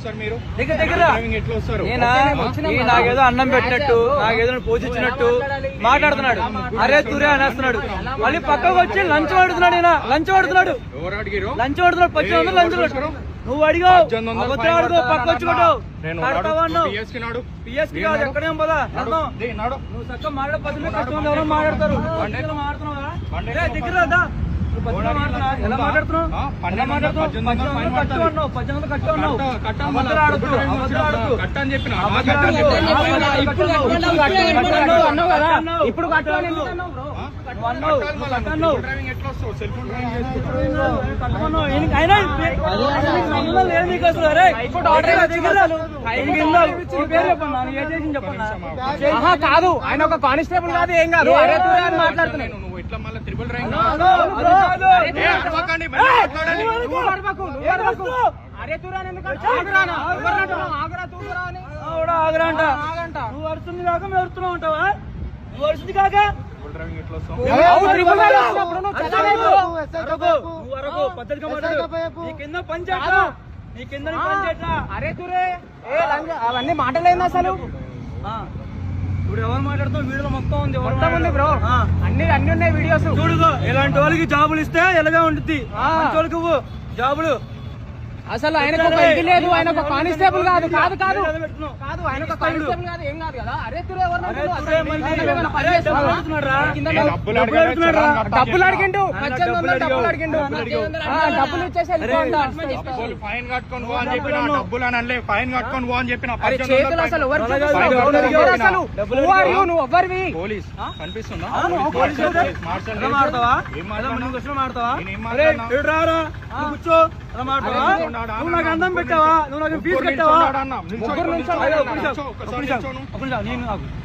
వస్తారు మీరు? ఎట్లా వస్తారు? నాకేదో అన్నం పెట్టినట్టు, నాకేదో పోషించినట్టు మాట్లాడుతున్నాడు. అరే తురే అనేస్తున్నాడు. మళ్ళీ పక్కకు వచ్చి లంచ్ ఆడుతున్నాడు. లంచ్ ఆడుతున్నాడు. ఎవరు అడిగారు? లంచ్ ఆడుతున్నాడు. 1800 లంచ్ నువ్వు అడిగావు. అడుగు పక్క వచ్చి కొట్టావు. పిఎస్కి కాదు, ఎక్కడే పోదా. నువ్వు చక్కగా మాట్లాడే పద్ధతి కష్టం ఎవరో మాట్లాడతారు. దగ్గర ఎలా మాట్లాడుతున్నావు? 1800 కట్టు అన్నావు. 1800 కట్టు అన్నావు. ఇప్పుడు కాదు, ఆయన ఒక కానిస్టేబుల్ కాదు, ఏం కాదు. మాట్లాడుతున్నాను ఇట్లా మళ్ళీ త్రిబుల్ ర్యాంక్ నువ్వు అరుస్తుంది కాక మేము అరుస్తున్నావు ఉంటావా? నువ్వు అరుస్తుంది కాక పద్ధతిగా మాట్లాడు. నీ కింద పంచాయట్లా, నీ కింద పంచాయట్లా. అరే తురే అవన్నీ మాటలేదు అసలు. ఇప్పుడు ఎవరు మాట్లాడుతావు? వీడియోలో మొత్తం ఉంది, మొత్తం ఉంది బ్రో. అన్ని ఉన్నాయి వీడియోస్. చూడుగో, ఇలాంటి వాళ్ళకి జాబులు ఇస్తే ఎలాగా ఉంటుంది. వాళ్ళకి జాబులు అసలు ఆయనకు ఒక ఇది లేదు. ఆయన ఒక కానిస్టేబుల్ కాదు. కాదు కాదు కాదు ఆయన ఒక కానిస్టేబుల్ కాదు, ఏం కాదు కదా. అరే తురే డబ్బులు అడిగిండు, డబ్బులు అడిగిండు. డబ్బులు ఇచ్చేసి ఫైన్ కట్టుకొని పో అని చెప్పిన. డబ్బులు అని అనలే, ఫైన్ కట్టుకొని పో అని చెప్పిన. చేతులు అసలు అసలు నువ్వు ఎవరివి? పోలీస్ కనిపిస్తుందా? కూర్చో. నువ్వు నాకు అన్నం పెట్టావా? నువ్వు నాకు ఫీజు కట్టావా?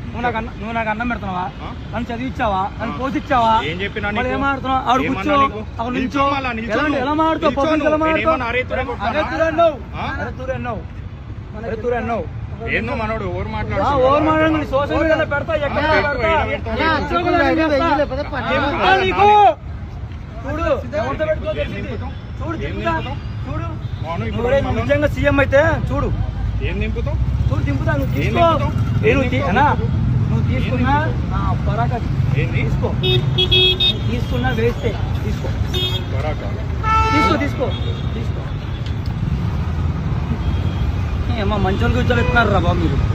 నువ్వు నాకు అన్నం పెడుతున్నావా? నన్ను చదివిచ్చావా? నన్ను పోషించావా? ఏం చెప్పినా ఏమాడుతున్నావు? ఆవిడ కూర్చో, అక్కడ నుంచో. ఎలా మాడుతావు? పబ్లిక్ ఎలా మాడుతావు? అన్నావు. ఏందో మనోడు ఓవర్ మాట్లాడు. ఓవర్ మాట్లాడు. సోషల్ మీడియాలో పెడతా, ఎక్కడ చూడు, ఎవరితో పెట్టుకో తెలిసింది. చూడు చూడు, నువ్వు నిజంగా సీఎం అయితే చూడు. ఏం దింపుతావు? చూడు దింపుతా. నువ్వు తీసుకో. నువ్వు తీసుకున్నా పరాకా తీసుకో. తీసుకున్నా వేస్తే తీసుకో. తీసుకో ఏమన్నా మంచి వాళ్ళకి వచ్చారు రా బాబు మీరు.